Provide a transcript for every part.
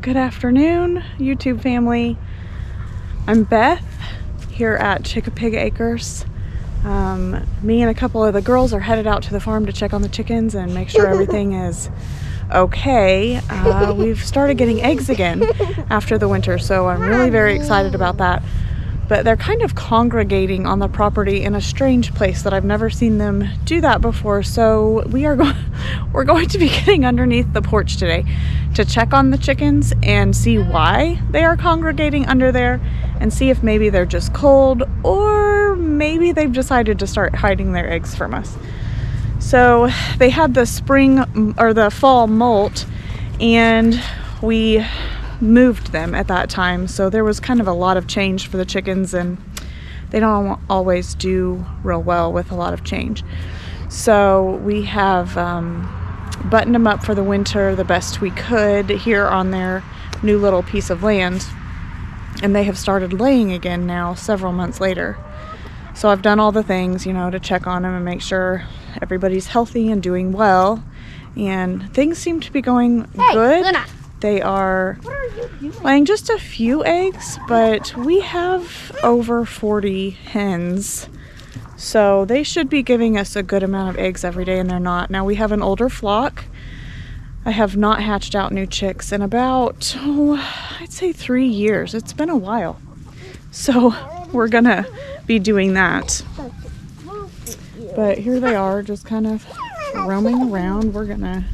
Good afternoon, YouTube family. I'm Beth here at Chickapig Acres. Me and a couple of the girls are headed out to the farm to check on the chickens and make sure everything is okay. We've started getting eggs again after the winter, so I'm really very excited about that. But they're kind of congregating on the property in a strange place that I've never seen them do that before. So we're going to be getting underneath the porch today to check on the chickens and see why they are congregating under there and see if maybe they're just cold or maybe they've decided to start hiding their eggs from us. So they had the spring or the fall molt and we moved them at that time, so there was kind of a lot of change for the chickens and they don't always do real well with a lot of change. So we have buttoned them up for the winter the best we could here on their new little piece of land, and they have started laying again now several months later. So I've done all the things, you know, to check on them and make sure everybody's healthy and doing well, and things seem to be going good. Luna. They are laying just a few eggs, but we have over 40 hens. So they should be giving us a good amount of eggs every day, and they're not. Now we have an older flock. I have not hatched out new chicks in about, I'd say 3 years. It's been a while. So we're gonna be doing that. But here they are, just kind of roaming around. We're gonna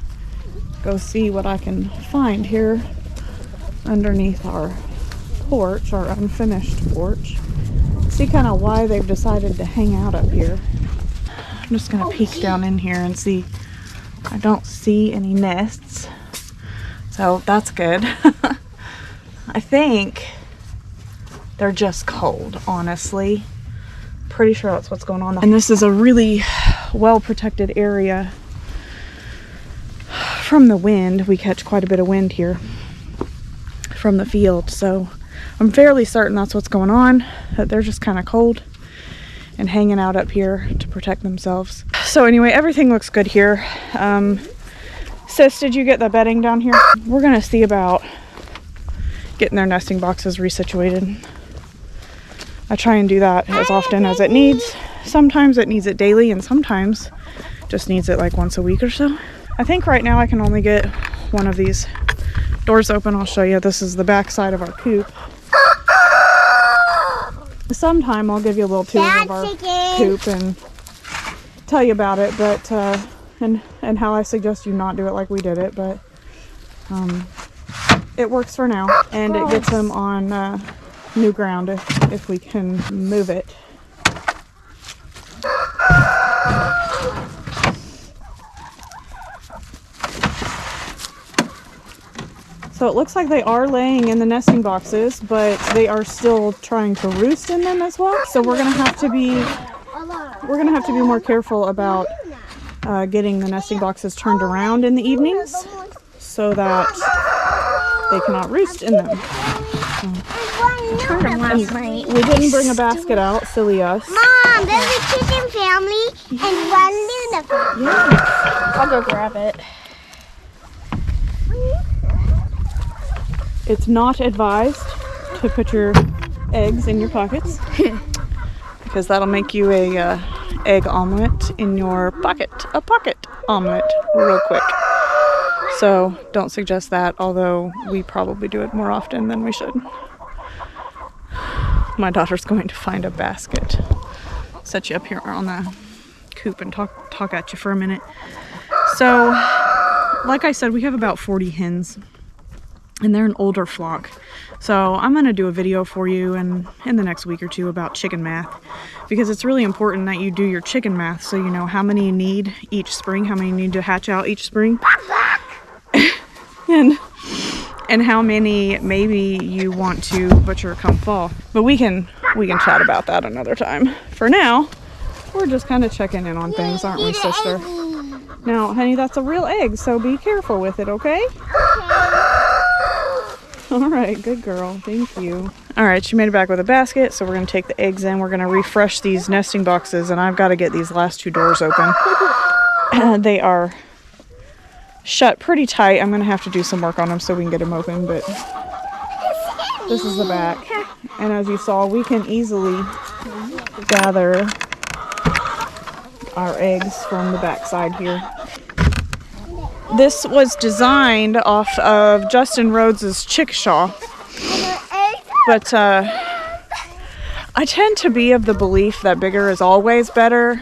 go see what I can find here underneath our porch, our unfinished porch. See kind of why they've decided to hang out up here. I'm just gonna peek down in here and see. I don't see any nests, so that's good. I think they're just cold, honestly. Pretty sure that's what's going on. And this is a really well protected area from the wind. We catch quite a bit of wind here from the field, so I'm fairly certain that's what's going on, that they're just kind of cold and hanging out up here to protect themselves. So anyway, everything looks good here. Sis, did you get the bedding down here? We're gonna see about getting their nesting boxes resituated. I try and do that as often as it needs. Sometimes it needs it daily, and sometimes just needs it like once a week or so. I think right now I can only get one of these doors open. I'll show you. This is the back side of our coop. Sometime I'll give you a little tour of our coop and tell you about it, but and how I suggest you not do it like we did it, but it works for now, and it gets them on new ground if we can move it. So it looks like they are laying in the nesting boxes, but they are still trying to roost in them as well. So we're gonna have to be more careful about getting the nesting boxes turned around in the evenings so that they cannot roost in them. I turned them last night. We didn't bring a basket out, silly us. Mom, there's a chicken family and one unicorn. Yeah. I'll go grab it. It's not advised to put your eggs in your pockets because that'll make you a egg omelet in your pocket. A pocket omelet real quick. So don't suggest that, although we probably do it more often than we should. My daughter's going to find a basket. Set you up here on the coop and talk at you for a minute. So, like I said, we have about 40 hens. And they're an older flock. So I'm going to do a video for you in the next week or two about chicken math, because it's really important that you do your chicken math so you know how many you need each spring, how many you need to hatch out each spring, and how many maybe you want to butcher come fall. But we can chat about that another time. For now, we're just kind of checking in on things, aren't we, sister? Now, honey, that's a real egg, so be careful with it, okay? All right, good girl. Thank you. All right, she made it back with a basket, so we're going to take the eggs in. We're going to refresh these nesting boxes, and I've got to get these last two doors open. They are shut pretty tight. I'm gonna have to do some work on them so we can get them open, but this is the back. And as you saw, we can easily gather our eggs from the back side here. This was designed off of Justin Rhodes's Chickashaw, but I tend to be of the belief that bigger is always better.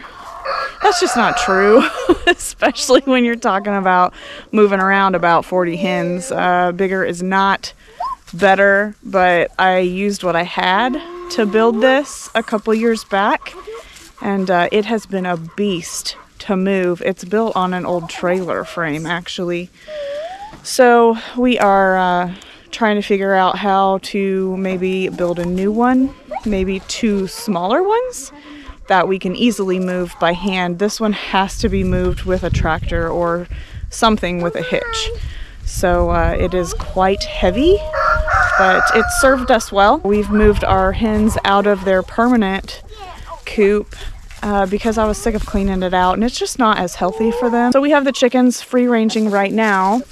That's just not true, especially when you're talking about moving around about 40 hens. Bigger is not better, but I used what I had to build this a couple years back, and it has been a beast to move. It's built on an old trailer frame, actually. So we are trying to figure out how to maybe build a new one, maybe 2 smaller ones that we can easily move by hand. This one has to be moved with a tractor or something with a hitch. So it is quite heavy, but it served us well. We've moved our hens out of their permanent coop because I was sick of cleaning it out, and it's just not as healthy for them. So we have the chickens free ranging right now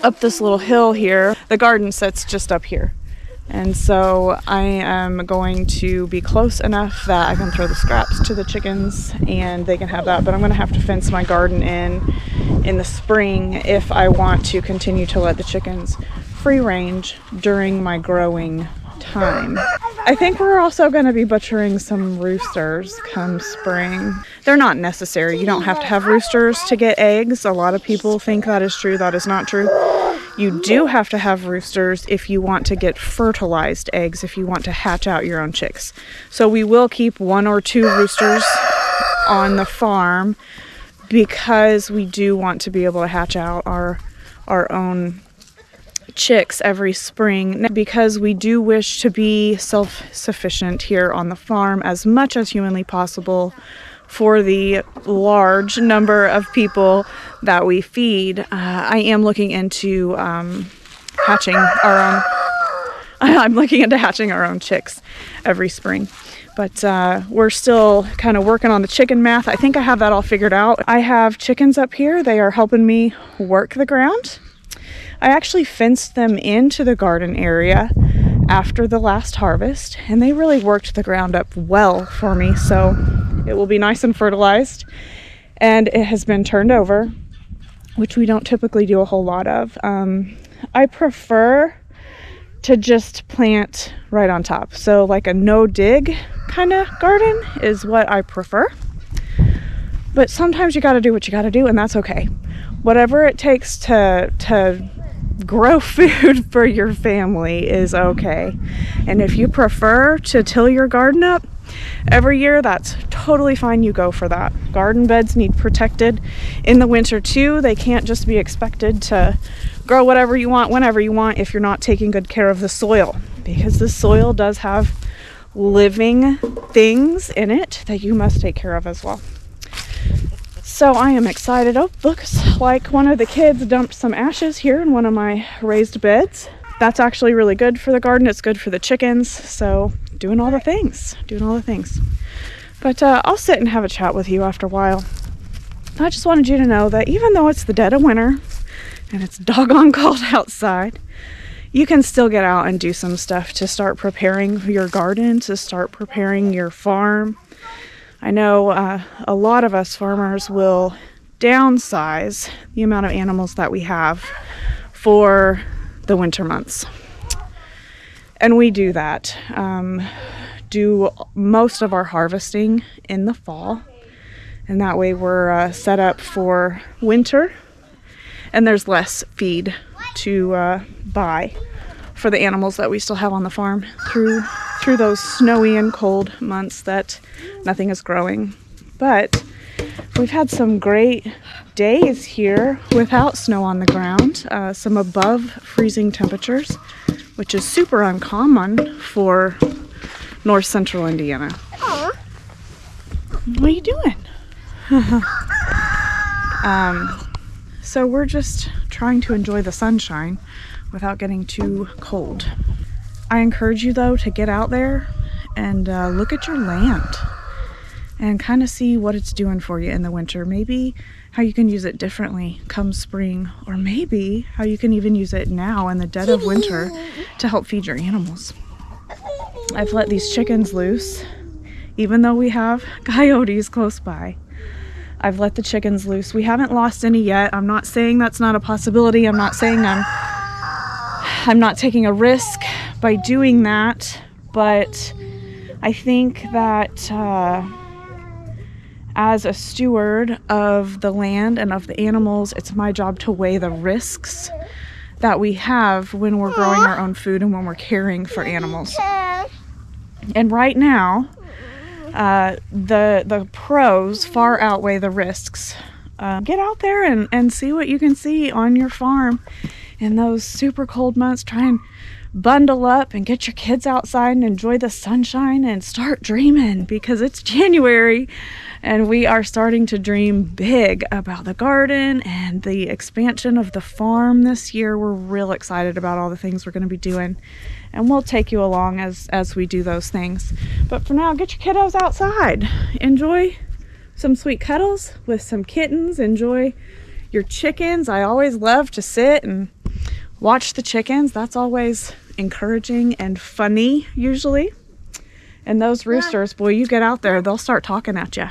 up this little hill here. The garden sits just up here. And so I am going to be close enough that I can throw the scraps to the chickens and they can have that. But I'm going to have to fence my garden in the spring if I want to continue to let the chickens free range during my growing time. I think we're also going to be butchering some roosters come spring. They're not necessary. You don't have to have roosters to get eggs. A lot of people think that is true. That is not true. You do have to have roosters if you want to get fertilized eggs, if you want to hatch out your own chicks. So we will keep 1 or 2 roosters on the farm because we do want to be able to hatch out our own chicks every spring, because we do wish to be self-sufficient here on the farm as much as humanly possible for the large number of people that we feed. I am looking into hatching our own. I'm looking into hatching our own chicks every spring, but we're still kind of working on the chicken math. I think I have that all figured out. I have chickens up here. They are helping me work the ground. I actually fenced them into the garden area after the last harvest, and they really worked the ground up well for me. So it will be nice and fertilized, and it has been turned over, which we don't typically do a whole lot of. I prefer to just plant right on top. So like a no-dig kind of garden is what I prefer. But sometimes you got to do what you got to do, and that's okay. Whatever it takes to grow food for your family is okay. And if you prefer to till your garden up every year, that's totally fine. You go for that. Garden beds need protected in the winter too. They can't just be expected to grow whatever you want whenever you want if you're not taking good care of the soil, because the soil does have living things in it that you must take care of as well. So I am excited. Oh, looks like one of the kids dumped some ashes here in one of my raised beds. That's actually really good for the garden. It's good for the chickens. So doing all the things. But I'll sit and have a chat with you after a while. I just wanted you to know that even though it's the dead of winter and it's doggone cold outside, you can still get out and do some stuff to start preparing your garden, to start preparing your farm. I know a lot of us farmers will downsize the amount of animals that we have for the winter months. And we do that. Do most of our harvesting in the fall. And that way we're set up for winter. And there's less feed to buy for the animals that we still have on the farm through those snowy and cold months that nothing is growing. But we've had some great days here without snow on the ground, some above freezing temperatures, which is super uncommon for north central Indiana. Aww. What are you doing? So we're just trying to enjoy the sunshine without getting too cold. I encourage you though to get out there and look at your land and kind of see what it's doing for you in the winter. Maybe how you can use it differently come spring, or maybe how you can even use it now in the dead of winter to help feed your animals. I've let these chickens loose, even though we have coyotes close by. I've let the chickens loose. We haven't lost any yet. I'm not saying that's not a possibility. I'm not saying I'm not taking a risk by doing that, but I think that as a steward of the land and of the animals, it's my job to weigh the risks that we have when we're growing our own food and when we're caring for animals. And right now, the pros far outweigh the risks. Get out there and see what you can see on your farm in those super cold months. Try and bundle up and get your kids outside and enjoy the sunshine and start dreaming, because it's January and we are starting to dream big about the garden and the expansion of the farm this year. We're real excited about all the things we're going to be doing, and we'll take you along as we do those things. But for now, get your kiddos outside. Enjoy some sweet cuddles with some kittens. Enjoy your chickens. I always love to sit and watch the chickens. That's always encouraging and funny, usually. And those roosters, boy, you get out there, they'll start talking at you.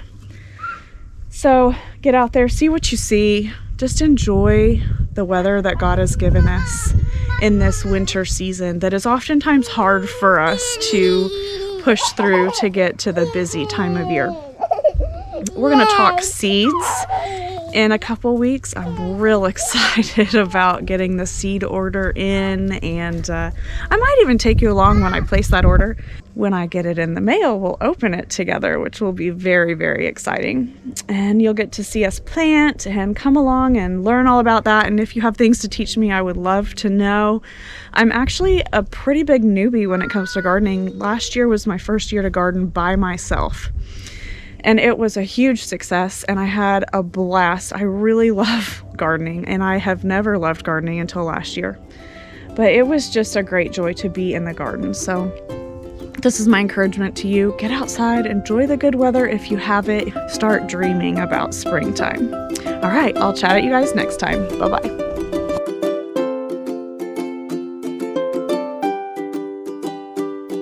So get out there, see what you see. Just enjoy the weather that God has given us in this winter season that is oftentimes hard for us to push through to get to the busy time of year. We're going to talk seeds in a couple weeks. I'm real excited about getting the seed order in, and I might even take you along when I place that order. When I get it in the mail, we'll open it together, which will be very, very exciting. And you'll get to see us plant and come along and learn all about that. And if you have things to teach me, I would love to know. I'm actually a pretty big newbie when it comes to gardening. Last year was my first year to garden by myself, and it was a huge success, and I had a blast. I really love gardening, and I have never loved gardening until last year. But it was just a great joy to be in the garden. So this is my encouragement to you. Get outside, enjoy the good weather if you have it. Start dreaming about springtime. All right, I'll chat at you guys next time. Bye-bye.